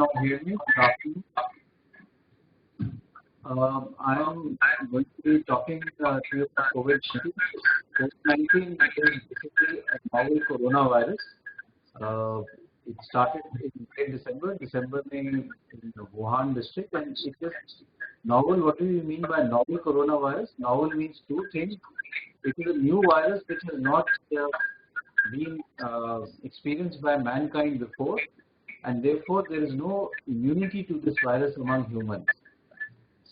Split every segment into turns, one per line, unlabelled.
all hear me? Good afternoon. I am going to be talking to you about COVID-19. COVID-19 is basically a novel coronavirus. It started in late December in the Wuhan district, and it is novel. What do you mean by novel coronavirus? Novel means two things. It is a new virus which has not been experienced by mankind before, and therefore there is no immunity to this virus among humans.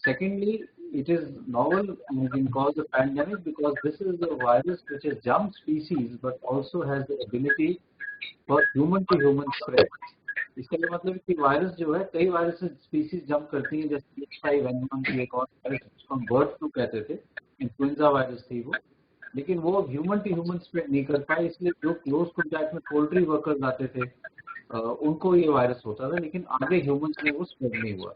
Secondly, it is novel and can cause a pandemic because this is a virus which has jumped species but also has the ability for human to human spread. इसका मतलब कि virus जो है कई virus species jump करती हैं, जैसे H5N1 की एक और वायरस जिसको हम बर्ड फ्लू कहते थे, इन्फ्लुएंजा वायरस थी वो, लेकिन वो ह्यूमन टू ह्यूमन स्प्रेड नहीं कर पाए, इसलिए जो क्लोज कॉन्टैक्ट में पोल्ट्री वर्कर्स आते थे उनको ये वायरस होता था, लेकिन आगे ह्यूमंस में वो स्प्रेड नहीं हुआ.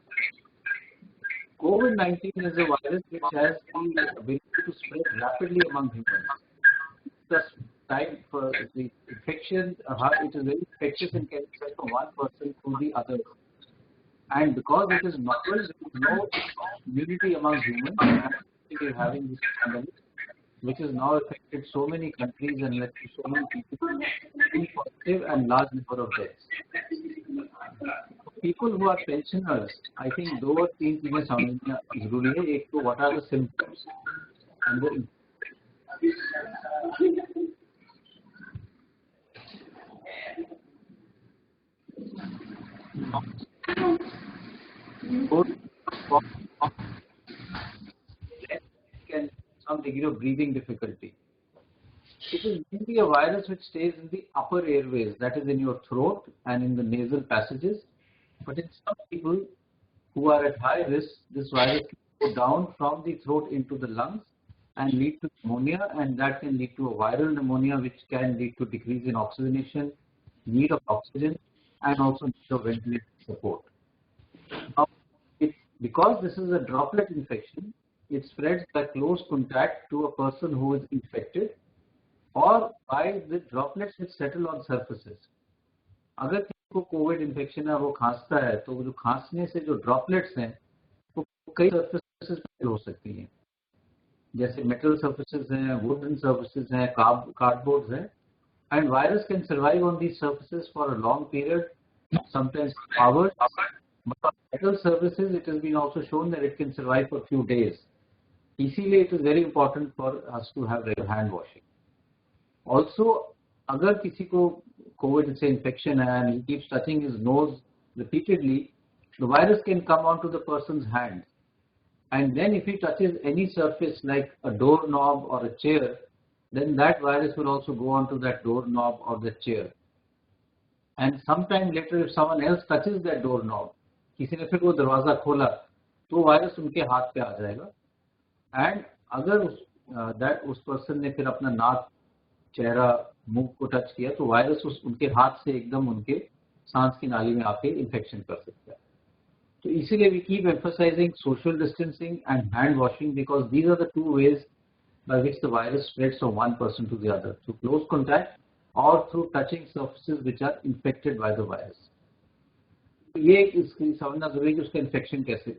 COVID-19 is a virus which has the ability to spread rapidly among humans. The time for the infection, it is very infectious and can spread from one person to the other. And because it is novel, there is no immunity among humans. We are having this pandemic, which has now affected so many countries and led to so many people being positive and large number of deaths. People who are pensioners, I think दो और तीन चीजें समझना जरूरी है. एक तो what are the symptoms and वो can some degree of breathing difficulty. It is mainly a virus which stays in the upper airways, that is in your throat and in the nasal passages. But in some people who are at high risk, this virus can go down from the throat into the lungs and lead to pneumonia, and that can lead to a viral pneumonia, which can lead to decrease in oxygenation, need of oxygen, and also need of ventilator support. Now, because this is a droplet infection, it spreads by close contact to a person who is infected or by the droplets which settle on surfaces. अगर किसी को Covid infection है, वो खांसता है, तो जो खांसने से जो ड्रॉपलेट्स हैं वो कई सर्फेसेस पे हो सकती हैं, जैसे मेटल सर्फेसेस हैं, वुडन सर्फेसेस हैं, कार्डबोर्ड्स हैं, and virus can survive on these surfaces for a long period, sometimes hours. But metal surfaces, it has been also shown that it can survive for a few days. इसीलिए it is very important for us to have regular hand washing. Also, अगर किसी को COVID से infection है and he keeps touching his nose repeatedly, the virus can come onto the person's hand. And then if he touches any surface like a doorknob or a chair, then that virus will also go onto that doorknob or the chair. And sometime later, if someone else touches that doorknob, किसी ने फिर वो दरवाजा खोला तो virus उनके हाथ पे आ जाएगा. एंड अगर उस पर्सन ने फिर अपना नाक, चेहरा, मुंह को टच किया तो वायरस उनके हाथ से एकदम उनके सांस की नाली में आके इन्फेक्शन कर सकता है. तो इसीलिए we keep emphasising social distancing and hand washing, because these are the two ways by which the virus spreads from one person to the other, through close contact or through touching surfaces which are infected by the virus. ये इसकी समझना जरूरी है कि उसका infection कैसे,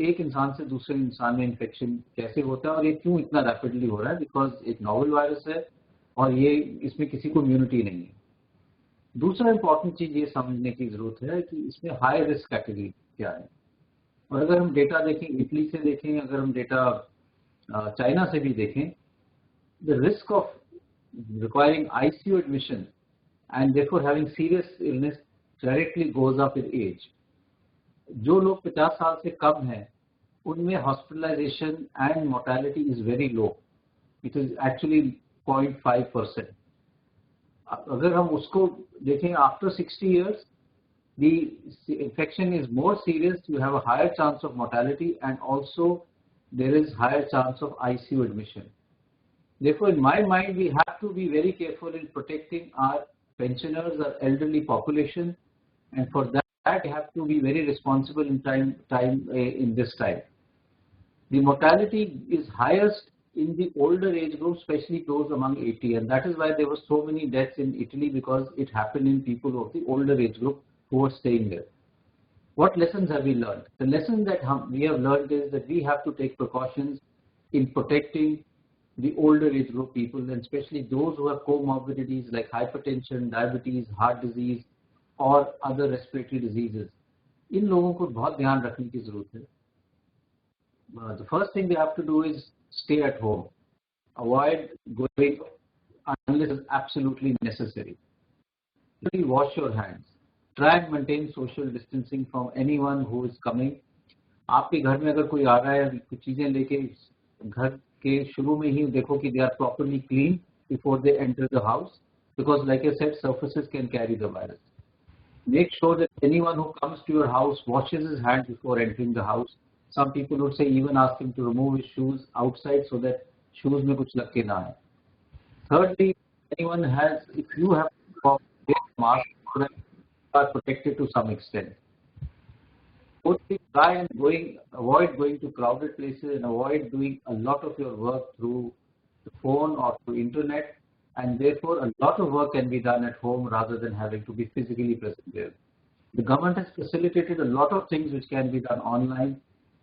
एक इंसान से दूसरे इंसान में इन्फेक्शन कैसे होता है और ये क्यों इतना रैपिडली हो रहा है, बिकॉज एक नॉवल वायरस है और ये इसमें किसी को इम्यूनिटी नहीं है. दूसरा इंपॉर्टेंट चीज ये समझने की जरूरत है कि इसमें हाई रिस्क कैटेगरी क्या है. और अगर हम डेटा देखें, इटली से देखें, अगर हम डेटा चाइना से भी देखें, the risk of requiring ICU admission and therefore having serious illness directly goes up with age. जो लोग 50 साल से कम हैं उनमें hospitalisation and mortality is very low. It is actually 0.5%. अगर हम उसको देखें, after 60 years the infection is more serious, you have a higher chance of mortality and also there is higher chance of ICU admission. Therefore, in my mind, we have to be very careful in protecting our pensioners, our elderly population, and for that we have to be very responsible in in this time. The mortality is highest in the older age group, especially those among 80, and that is why there were so many deaths in Italy, because it happened in people of the older age group who were staying there. What lessons have we learned? The lesson that we have learned is that we have to take precautions in protecting the older age group people, and especially those who have comorbidities like hypertension, diabetes, heart disease or other respiratory diseases. इन लोगों को बहुत ध्यान रखने की जरूरत है. The first thing they have to do is stay at home. Avoid going unless it's absolutely necessary. Really wash your hands. Try and maintain social distancing from anyone who is coming. आपके घर में अगर कोई आ रहा है कुछ चीजें लेके, घर के शुरू में ही देखो कि they are properly clean before they enter the house, because like I said, surfaces can carry the virus. Make sure that anyone who comes to your house washes his hands before entering the house. Some people would say even ask him to remove his shoes outside so that shoes में कुछ लग के ना आए. Thirdly, anyone has, if you have a mask, so that you are protected to some extent. Fourthly, try and avoid going to crowded places and avoid doing a lot of your work through the phone or through internet, and therefore a lot of work can be done at home rather than having to be physically present there. The government has facilitated a lot of things which can be done online.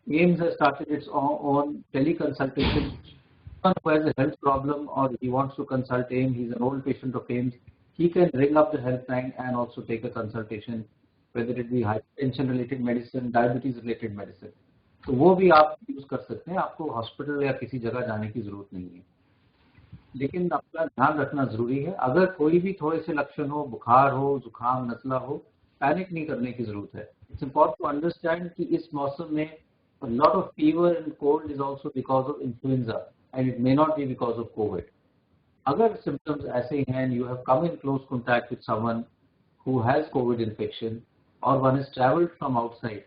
AIIMS has started its own teleconsultation. Someone who has a health problem or he wants to consult AIIMS, he's an old patient of AIIMS, he can ring up the helpline and also take a consultation, whether it be hypertension related medicine, diabetes related medicine. तो वो भी आप use कर सकते हैं, आपको hospital या किसी जगह जाने की जरूरत नहीं है. लेकिन अपना ध्यान रखना जरूरी है. अगर कोई भी थोड़े से लक्षण हो, बुखार हो, जुकाम, नजला हो, पैनिक नहीं करने की जरूरत है. इट्स इम्पोर्टेंट टू अंडरस्टैंड कि इस मौसम में a lot of fever and cold is also because of influenza and it may not be because of COVID. अगर symptoms ऐसे हैं, you have come in close contact with someone who has COVID infection or one has traveled from outside,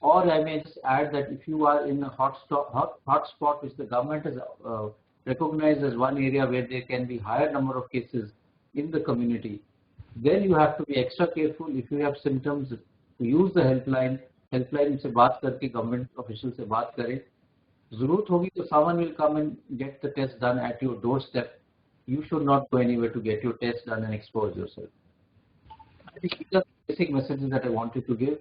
or I may just add that if you are in a hot spot which the government has recognized as one area where there can be higher number of cases in the community, then you have to be extra careful. If you have symptoms, to use the helpline से बात करके government official से बात करें. जरूरत होगी तो someone will come and get the test done at your doorstep. You should not go anywhere to get your test done and expose yourself. I think these are basic messages that I wanted to give.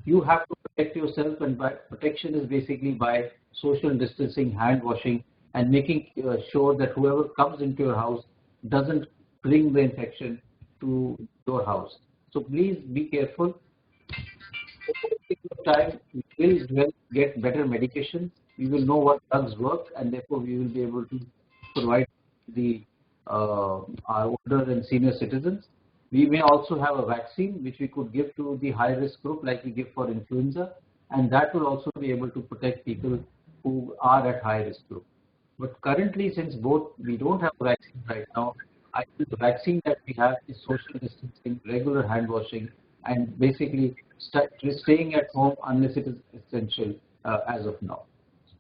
You have to protect yourself, and by protection is basically by social distancing, hand washing, and making sure that whoever comes into your house doesn't bring the infection to your house. So please be careful. Time we will get better medications, we will know what drugs work, and therefore we will be able to provide the our older and senior citizens. We may also have a vaccine which we could give to the high risk group like we give for influenza, and that will also be able to protect people who are at high risk group. But currently, since both we don't have a vaccine right now, I think the vaccine that we have is social distancing, regular hand washing, and basically staying at home unless it is essential as of now.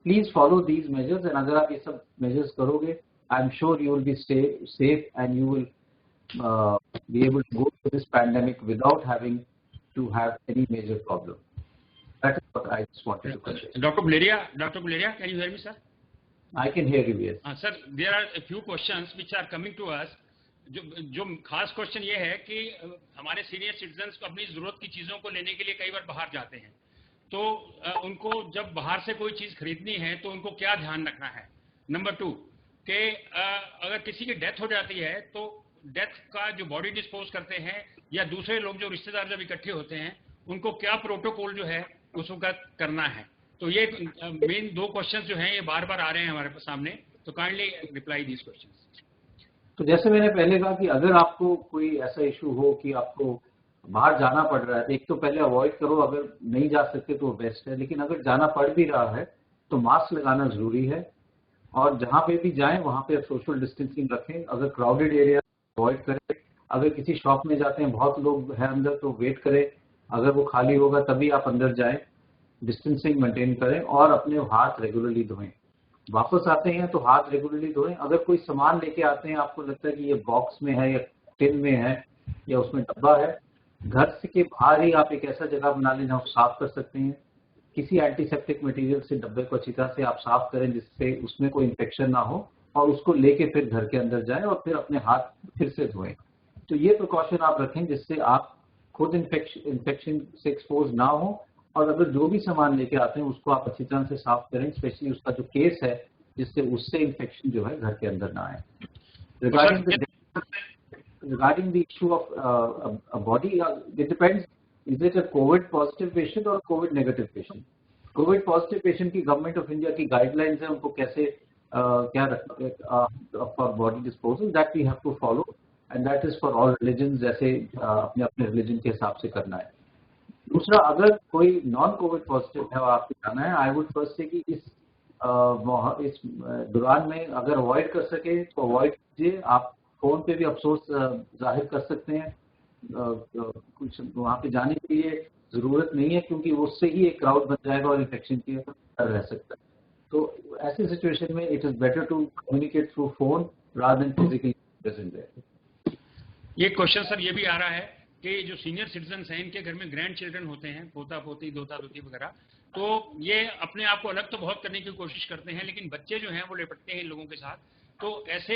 Please follow these measures, and अगर आप ये सब measures करोगे, I'm sure you will be safe and you will be able to go through this pandemic without having to have any major problem. That is what I just wanted to convey.
Dr. Guleria, can you hear me, sir?
I can hear you, yes.
Sir, there are a few questions which are coming to us. जो खास question ये है कि हमारे senior citizens को अपनी जरूरत की चीजों को लेने के लिए कई बार बाहर जाते हैं, तो उनको जब बाहर से कोई चीज खरीदनी है तो उनको क्या ध्यान रखना है. नंबर 2 कि अगर किसी की डेथ हो जाती है तो डेथ का जो बॉडी डिस्पोज करते हैं या दूसरे लोग जो रिश्तेदार जब इकट्ठे होते हैं उनको क्या प्रोटोकॉल जो है उसको करना है. तो ये मेन 2 क्वेश्चन जो हैं ये बार बार आ रहे हैं हमारे सामने, तो काइंडली रिप्लाई दीज क्वेश्चन.
तो जैसे मैंने पहले कहा कि अगर आपको कोई ऐसा इशू हो कि आपको बाहर जाना पड़ रहा है, एक तो पहले अवॉइड करो, अगर नहीं जा सकते तो बेस्ट है, लेकिन अगर जाना पड़ भी रहा है तो मास्क लगाना जरूरी है, और जहाँ पे भी जाएं वहाँ पे सोशल डिस्टेंसिंग रखें. अगर क्राउडेड एरिया अवॉइड करें, अगर किसी शॉप में जाते हैं बहुत लोग हैं अंदर तो वेट करें, अगर वो खाली होगा तभी आप अंदर जाएं, डिस्टेंसिंग मेंटेन करें और अपने हाथ रेगुलरली धोएं. वापस आते हैं तो हाथ रेगुलरली धोएं. अगर कोई सामान लेके आते हैं, आपको लगता है कि ये बॉक्स में है या टिन में है या उसमें डब्बा है, घर से के बाहर ही आप एक ऐसा जगह बना लें जहाँ साफ कर सकते हैं. किसी एंटीसेप्टिक मटेरियल से डब्बे को अच्छी तरह से आप साफ करें जिससे उसमें कोई इन्फेक्शन ना हो, और उसको लेके फिर घर के अंदर जाएं और फिर अपने हाथ फिर से धोएं. तो ये प्रिकॉशन आप रखें जिससे आप खुद इन्फेक्शन से एक्सपोज ना हो और अगर जो भी सामान लेके आते हैं उसको आप अच्छी तरह से साफ करें, स्पेशली उसका जो केस है, जिससे उससे इन्फेक्शन जो है घर के अंदर ना आए। Regarding the issue of a body, it depends. Is it a COVID positive patient or a COVID negative patient? COVID positive patient की गवर्नमेंट ऑफ इंडिया की गाइडलाइंस है, उनको कैसे क्या रखना for body disposal, that we have to follow, and that is for all religion, जैसे अपने अपने रिलीजन के हिसाब से करना है। दूसरा, अगर कोई नॉन कोविड पॉजिटिव है और आपको जाना है, आई वुड फर्स्ट से कि इस दौरान में अगर अवॉइड कर सके तो अवॉइड कीजिए। आप फोन पे भी अफसोस जाहिर कर सकते हैं, कुछ वहाँ पे जाने के लिए जरूरत नहीं है, क्योंकि उससे ही एक क्राउड बन जाएगा और इन्फेक्शन की डर रह सकता है। तो ऐसी सिचुएशन में it is better to communicate through phone rather than physically present there.
ये क्वेश्चन सर ये भी आ रहा है कि जो सीनियर सिटीजन हैं, इनके घर में ग्रैंड चिल्ड्रन होते हैं, पोता पोती दोता दोती वगैरह, तो ये अपने आप को अलग तो बहुत करने की कोशिश करते हैं, लेकिन बच्चे जो हैं वो लिपटते हैं इन लोगों के साथ। तो ऐसे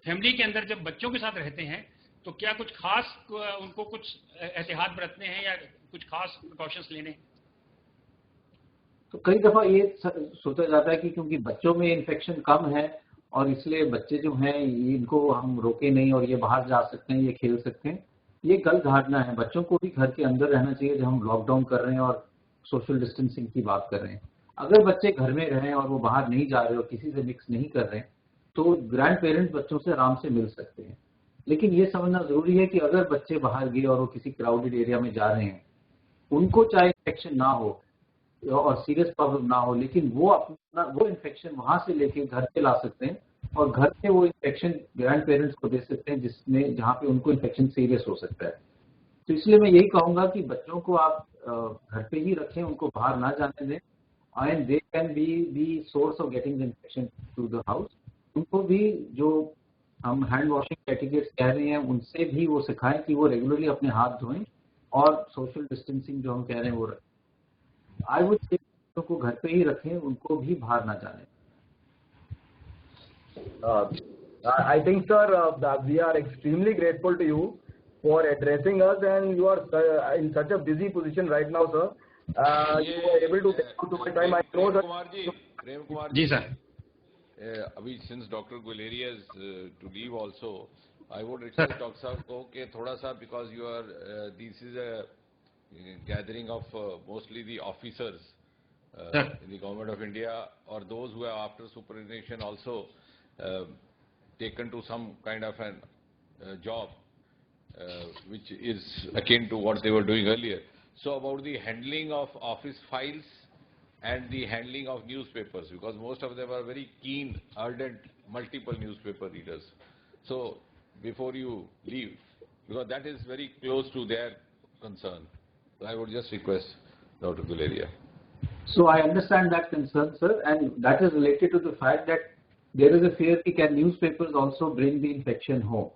फैमिली के अंदर जब बच्चों के साथ रहते हैं तो क्या कुछ खास उनको कुछ एहतियात बरतने हैं या कुछ खास प्रिकॉशंस लेने?
तो कई दफा ये सोचा जाता है कि क्योंकि बच्चों में इन्फेक्शन कम है और इसलिए बच्चे जो हैं इनको हम रोके नहीं और ये बाहर जा सकते हैं, ये खेल सकते हैं। ये गलत धारणा है। बच्चों को भी घर के अंदर रहना चाहिए जब हम लॉकडाउन कर रहे हैं और सोशल डिस्टेंसिंग की बात कर रहे हैं। अगर बच्चे घर में रहें और वो बाहर नहीं जा रहे हो, किसी से मिक्स नहीं कर रहे हैं, तो ग्रैंड पेरेंट्स बच्चों से आराम से मिल सकते हैं। लेकिन ये समझना जरूरी है कि अगर बच्चे बाहर गए और वो किसी क्राउडेड एरिया में जा रहे हैं, उनको चाहे इन्फेक्शन ना हो और सीरियस प्रॉब्लम ना हो, लेकिन वो अपना वो इन्फेक्शन वहां से लेके घर पे ला सकते हैं और घर पे वो इन्फेक्शन ग्रैंड पेरेंट्स को दे सकते हैं, जिसमें जहाँ पे उनको इन्फेक्शन सीरियस हो सकता है। तो इसलिए मैं यही कहूंगा कि बच्चों को आप घर पे ही रखें, उनको बाहर ना जाने दें, and they can be source of getting the infection to the house. उनको भी जो हम हैंड वॉशिंग एटिकेट्स कह रहे हैं उनसे भी वो सिखाएं कि वो रेगुलरली अपने हाथ धोएं और सोशल डिस्टेंसिंग जो हम कह रहे हैं वो रखें। आई वुड से बच्चों को घर पे ही रखें, उनको भी बाहर ना जाने।
I think, sir, that we are extremely grateful to you for addressing us, and you are in such a busy position right now, sir. You were able to take out my time. I know, sir.
Prem Kumar
ji sir.
अभी since Dr. Guleria is to leave also, I would request Dr. Sahab को कि थोड़ा सा, because you are this is a gathering of mostly the officers in the Government of India, or those who have after superannuation also taken to some kind of an job which is akin to what they were doing earlier. So about the handling of office files and the handling of newspapers, because most of them are very keen, ardent, multiple newspaper readers. So before you leave, because that is very close to their concern, so I would just request Dr. Guleria.
So I understand that concern, sir, and that is related to the fact that there is a fear that can newspapers also bring the infection home.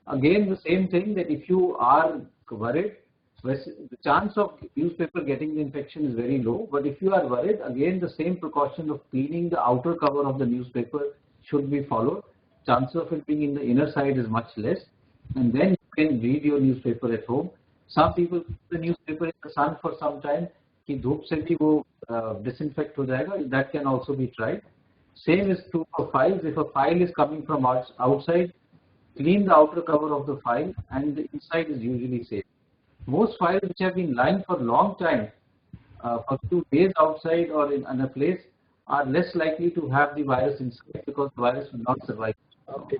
Again, the same thing, that if you are worried, the chance of newspaper getting the infection is very low. But if you are worried, again the same precaution of cleaning the outer cover of the newspaper should be followed. Chances of it being in the inner side is much less, and then you can read your newspaper at home. Some people put the newspaper in the sun for some time, कि धूप से भी वो disinfect हो जाएगा. That can also be tried. Same is true for files. If a file is coming from outside, clean the outer cover of the file, and the inside is usually safe. Most files which have been lying for a long time, for 2 days outside or in a place, are less likely to have the virus inside, because the virus will not survive.
Okay.